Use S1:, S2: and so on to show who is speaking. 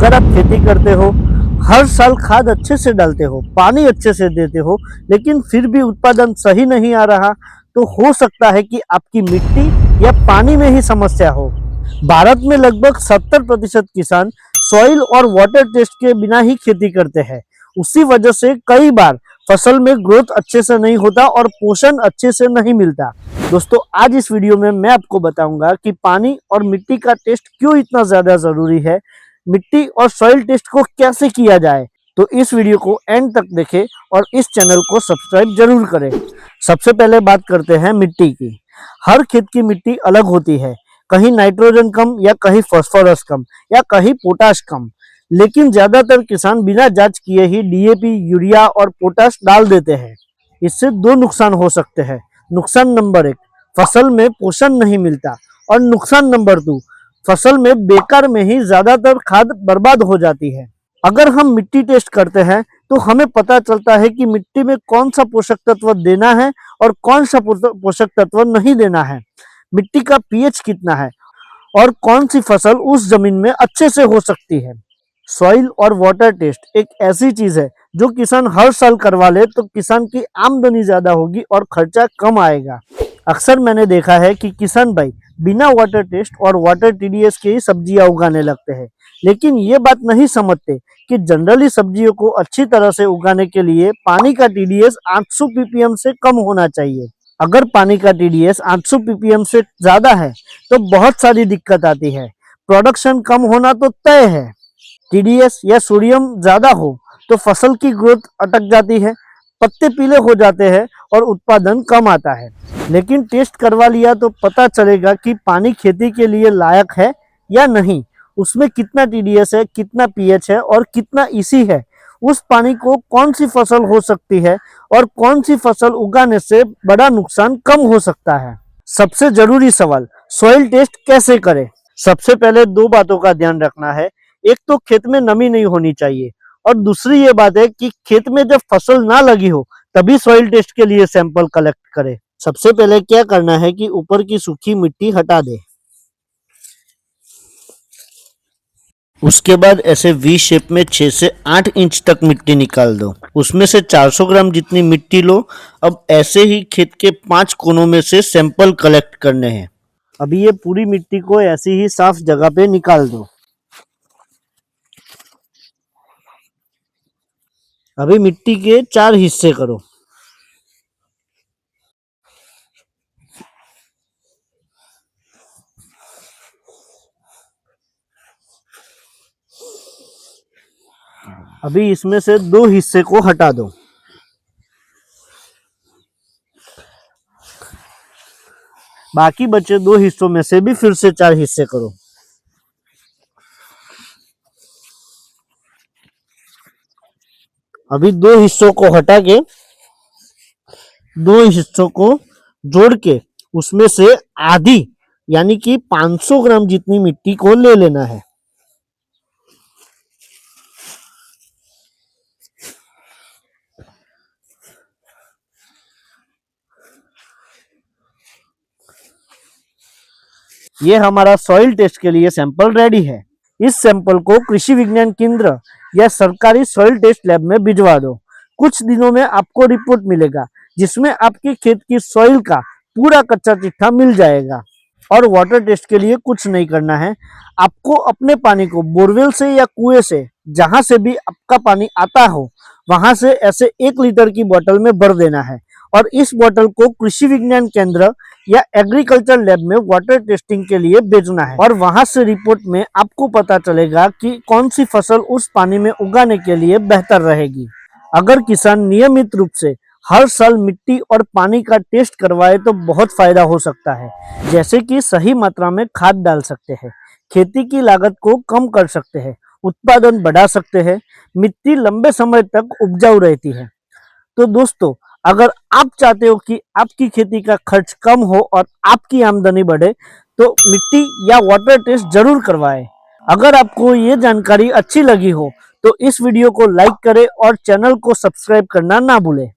S1: अगर आप खेती करते हो, हर साल खाद अच्छे से डालते हो, पानी अच्छे से देते हो, लेकिन फिर भी उत्पादन सही नहीं आ रहा, तो हो सकता है कि आपकी मिट्टी या पानी में ही समस्या हो। भारत में लगभग 70% किसान सॉइल और वाटर टेस्ट के बिना ही खेती करते हैं। उसी वजह से कई बार फसल में ग्रोथ अच्छे से नहीं होता और पोषण अच्छे से नहीं मिलता। दोस्तों, आज इस वीडियो में मैं आपको बताऊंगा कि पानी और मिट्टी का टेस्ट क्यों इतना ज्यादा जरूरी है, मिट्टी और सॉइल टेस्ट को कैसे किया जाए। तो इस वीडियो को एंड तक देखें और इस चैनल को सब्सक्राइब जरूर करें। सबसे पहले बात करते हैं मिट्टी की। हर खेत की मिट्टी अलग होती है, कहीं नाइट्रोजन कम या कहीं फास्फोरस कम या कहीं पोटाश कम। लेकिन ज्यादातर किसान बिना जांच किए ही डीएपी, यूरिया और पोटाश डाल देते हैं। इससे दो नुकसान हो सकते हैं। नुकसान नंबर 1, फसल में पोषण नहीं मिलता, और नुकसान नंबर 2, फसल में बेकार में ही ज्यादातर खाद बर्बाद हो जाती है। अगर हम मिट्टी टेस्ट करते हैं तो हमें पता चलता है कि मिट्टी में कौन सा पोषक तत्व देना है और कौन सा पोषक तत्व नहीं देना है, मिट्टी का पीएच कितना है और कौन सी फसल उस जमीन में अच्छे से हो सकती है। सॉइल और वाटर टेस्ट एक ऐसी चीज है जो किसान हर साल करवा ले तो किसान की आमदनी ज्यादा होगी और खर्चा कम आएगा। अक्सर मैंने देखा है कि किसान भाई बिना वाटर टेस्ट और वाटर टीडीएस के ही सब्जियां उगाने लगते हैं, लेकिन ये बात नहीं समझते कि जनरली सब्जियों को अच्छी तरह से उगाने के लिए पानी का टीडीएस 800 पीपीएम से कम होना चाहिए। अगर पानी का टीडीएस 800 पीपीएम से ज्यादा है तो बहुत सारी दिक्कत आती है। प्रोडक्शन कम होना तो तय है। टीडीएस या सोडियम ज्यादा हो तो फसल की ग्रोथ अटक जाती है, पत्ते पीले हो जाते हैं और उत्पादन कम आता है। लेकिन टेस्ट करवा लिया तो पता चलेगा कि पानी खेती के लिए लायक है या नहीं, उसमें कितना टीडीएस है, कितना पीएच है और कितना ईसी है। उस पानी को कौन सी फसल हो सकती है और कौन सी फसल उगाने से बड़ा नुकसान कम हो सकता है। सबसे जरूरी सवाल, सॉइल टेस्ट कैसे करें। सबसे पहले दो बातों का ध्यान रखना है। एक तो खेत में नमी नहीं होनी चाहिए, और दूसरी ये बात है कि खेत में जब फसल ना लगी हो तभी सॉइल टेस्ट के लिए सैंपल कलेक्ट करें। सबसे पहले क्या करना है कि ऊपर की सूखी मिट्टी हटा दे। उसके बाद ऐसे वी शेप में 6 से 8 इंच तक मिट्टी निकाल दो। उसमें से 400 ग्राम जितनी मिट्टी लो। अब ऐसे ही खेत के 5 कोनों में से सैंपल कलेक्ट करने हैं। अभी ये पूरी मिट्टी को ऐसी ही साफ जगह पे निकाल दो। अभी मिट्टी के 4 हिस्से करो। अभी इसमें से 2 हिस्से को हटा दो। बाकी बचे 2 हिस्सों में से भी फिर से 4 हिस्से करो। अभी 2 हिस्सों को हटा के 2 हिस्सों को जोड़ के उसमें से आधी यानी कि 500 ग्राम जितनी मिट्टी को ले लेना है। ये हमारा सॉइल टेस्ट के लिए सैंपल रेडी है। इस सैंपल को कृषि विज्ञान केंद्र या सरकारी सॉइल टेस्ट लैब में भिजवा दो। कुछ दिनों में आपको रिपोर्ट मिलेगा जिसमें आपके खेत की सॉइल का पूरा कच्चा चिट्ठा मिल जाएगा। और वाटर टेस्ट के लिए कुछ नहीं करना है। आपको अपने पानी को बोरवेल से या कुएं से, जहां से भी आपका पानी आता हो, वहां से ऐसे 1 लीटर की बोतल में भर देना है और इस बोतल को कृषि विज्ञान केंद्र या एग्रीकल्चर लैब में वाटर टेस्टिंग के लिए भेजना है। और वहां से रिपोर्ट में आपको पता चलेगा कि कौन सी फसल उस पानी में उगाने के लिए बेहतर रहेगी। अगर किसान नियमित रूप से हर साल मिट्टी और पानी का टेस्ट करवाए तो बहुत फायदा हो सकता है। जैसे कि सही मात्रा में खाद डाल सकते हैं, खेती की लागत को कम कर सकते हैं, उत्पादन बढ़ा सकते हैं, मिट्टी लंबे समय तक उपजाऊ रहती है। तो दोस्तों, अगर आप चाहते हो कि आपकी खेती का खर्च कम हो और आपकी आमदनी बढ़े तो मिट्टी या वाटर टेस्ट जरूर करवाएं। अगर आपको ये जानकारी अच्छी लगी हो तो इस वीडियो को लाइक करें और चैनल को सब्सक्राइब करना ना भूलें।